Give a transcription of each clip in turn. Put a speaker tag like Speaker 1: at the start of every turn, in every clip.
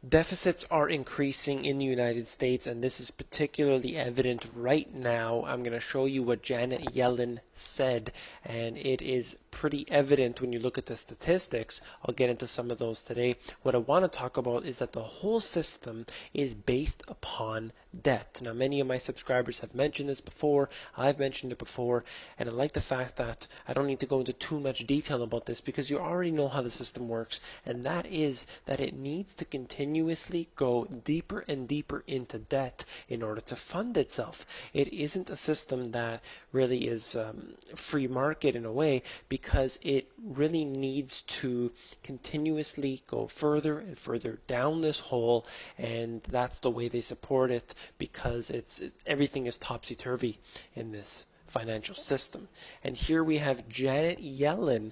Speaker 1: Deficits are increasing in the United States, and this is particularly evident right now. I'm going to show you what Janet Yellen said, and it is pretty evident when you look at the statistics. I'll get into some of those today. What I want to talk about is that the whole system is based upon debt. Now, many of my subscribers have mentioned this before. I've mentioned it before, and I like the fact that I don't need to go into too much detail about this because you already know how the system works, and that is that it needs to continuously go deeper and deeper into debt in order to fund itself. It isn't a system that really is free market in a way, because it really needs to continuously go further and further down this hole, and that's the way they support it, because everything is topsy-turvy in this financial system. And here we have Janet Yellen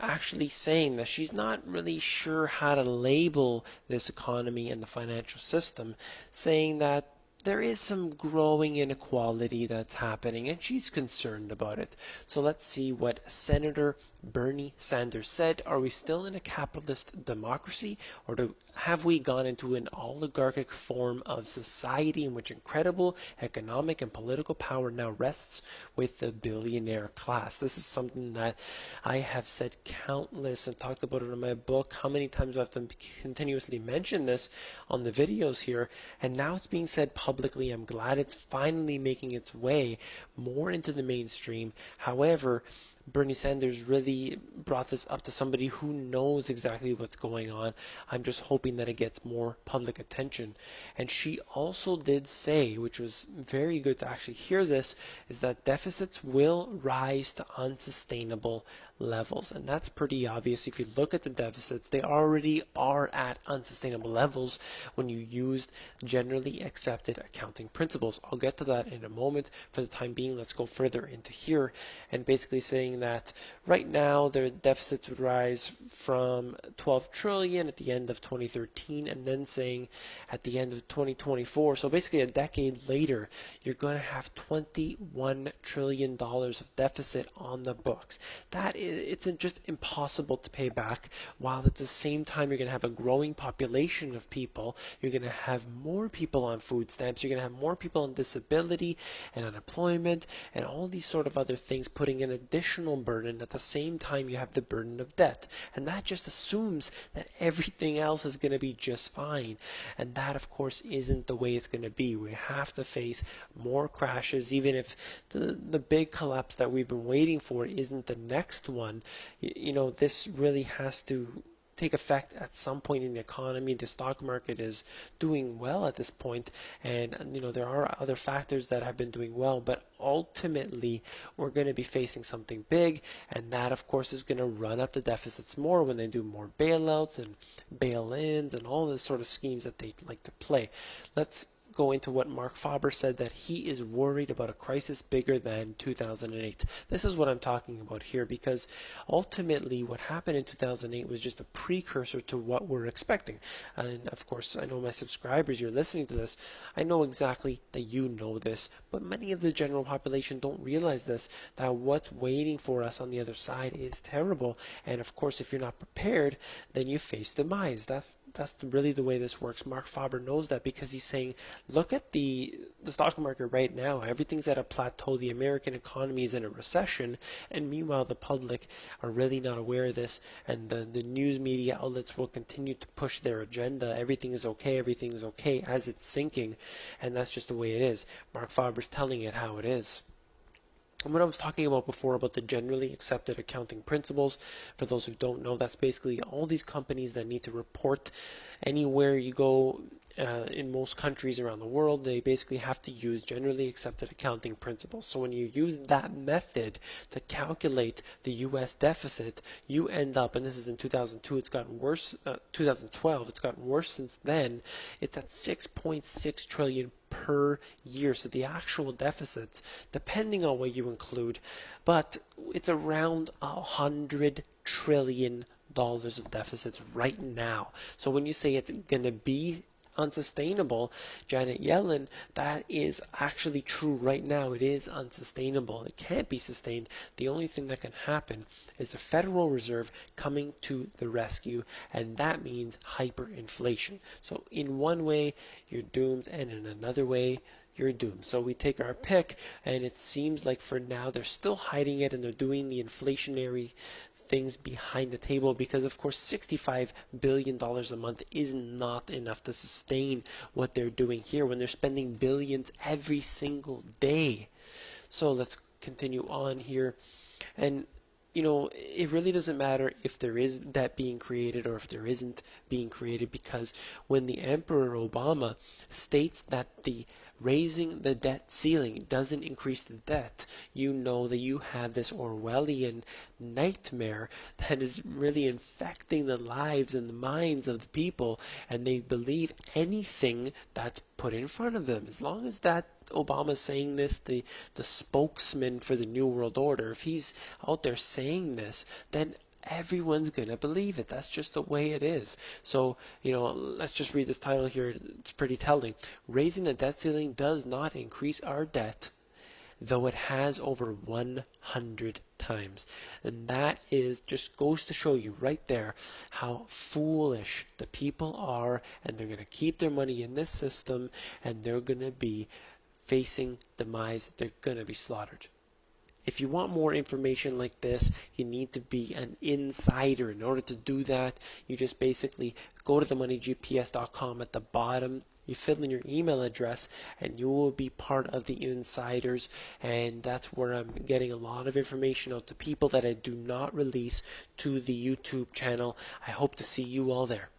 Speaker 1: actually saying that she's not really sure how to label this economy and the financial system, saying that there is some growing inequality that's happening, and she's concerned about it. So let's see what Senator Bernie Sanders said. Are we still in a capitalist democracy, or have we gone into an oligarchic form of society in which incredible economic and political power now rests with the billionaire class? This is something that I have said countless and talked about it in my book. How many times I have to continuously mention this on the videos here, and now it's being said publicly. I'm glad it's finally making its way more into the mainstream. However, Bernie Sanders really brought this up to somebody who knows exactly what's going on. I'm just hoping that it gets more public attention. And she also did say, which was very good to actually hear this, is that deficits will rise to unsustainable levels. And that's pretty obvious. If you look at the deficits, they already are at unsustainable levels when you use generally accepted accounting principles. I'll get to that in a moment. For the time being, let's go further into here, and basically saying that right now their deficits would rise from 12 trillion at the end of 2013, and then saying at the end of 2024, so basically a decade later, you're going to have $21 trillion of deficit on the books. It's just impossible to pay back, while at the same time you're going to have a growing population of people. You're going to have more people on food stamps. You're going to have more people on disability and unemployment and all these sort of other things, putting an additional burden. At the same time, you have the burden of debt, and that just assumes that everything else is going to be just fine, and that of course isn't the way it's going to be. We have to face more crashes, even if the big collapse that we've been waiting for isn't the next one. This really has to take effect at some point in the economy. The stock market is doing well at this point, and there are other factors that have been doing well, but ultimately we're going to be facing something big, and that of course is going to run up the deficits more when they do more bailouts and bail-ins and all this sort of schemes that they like to play. Let's go into what Mark Faber said, that he is worried about a crisis bigger than 2008. This is what I'm talking about here, because ultimately what happened in 2008 was just a precursor to what we're expecting. And of course, I know my subscribers, you're listening to this, I know exactly that you know this, but many of the general population don't realize this, that what's waiting for us on the other side is terrible. And of course, if you're not prepared, then you face demise. That's really the way this works. Mark Faber knows that, because he's saying, look at the stock market right now. Everything's at a plateau. The American economy is in a recession, and meanwhile the public are really not aware of this, and the news media outlets will continue to push their agenda. Everything is okay as it's sinking, and that's just the way it is. Mark Faber's telling it how it is. And what I was talking about before about the generally accepted accounting principles, for those who don't know, that's basically all these companies that need to report anywhere you go. In most countries around the world, they basically have to use generally accepted accounting principles. So when you use that method to calculate the U.S. deficit, you end up, and this is in 2002, it's gotten worse, 2012, it's gotten worse since then, it's at 6.6 trillion per year. So the actual deficits, depending on what you include, but it's around $100 trillion of deficits right now. So when you say it's going to be unsustainable, Janet Yellen, that is actually true right now. It is unsustainable. It can't be sustained. The only thing that can happen is the Federal Reserve coming to the rescue, and that means hyperinflation. So in one way, you're doomed, and in another way, you're doomed. So we take our pick, and it seems like for now they're still hiding it and they're doing the inflationary things behind the table because, of course, $65 billion a month is not enough to sustain what they're doing here when they're spending billions every single day. So let's continue on here. And it really doesn't matter if there is debt being created or if there isn't being created, because when the Emperor Obama states that the raising the debt ceiling doesn't increase the debt, you know that you have this Orwellian nightmare that is really infecting the lives and the minds of the people, and they believe anything that's put in front of them. As long as that Obama's saying this, the spokesman for the New World Order, if he's out there saying this, then everyone's gonna believe it. That's just the way it is. So, let's just read this title here. It's pretty telling. Raising the debt ceiling does not increase our debt, though it has over 100 times. And that is just goes to show you right there how foolish the people are, and they're gonna keep their money in this system, and they're gonna be facing demise. They're gonna be slaughtered. If you want more information like this, you need to be an insider. In order to do that, you just basically go to themoneygps.com at the bottom. You fill in your email address and you will be part of the insiders, and that's where I'm getting a lot of information out to people that I do not release to the YouTube channel. I hope to see you all there.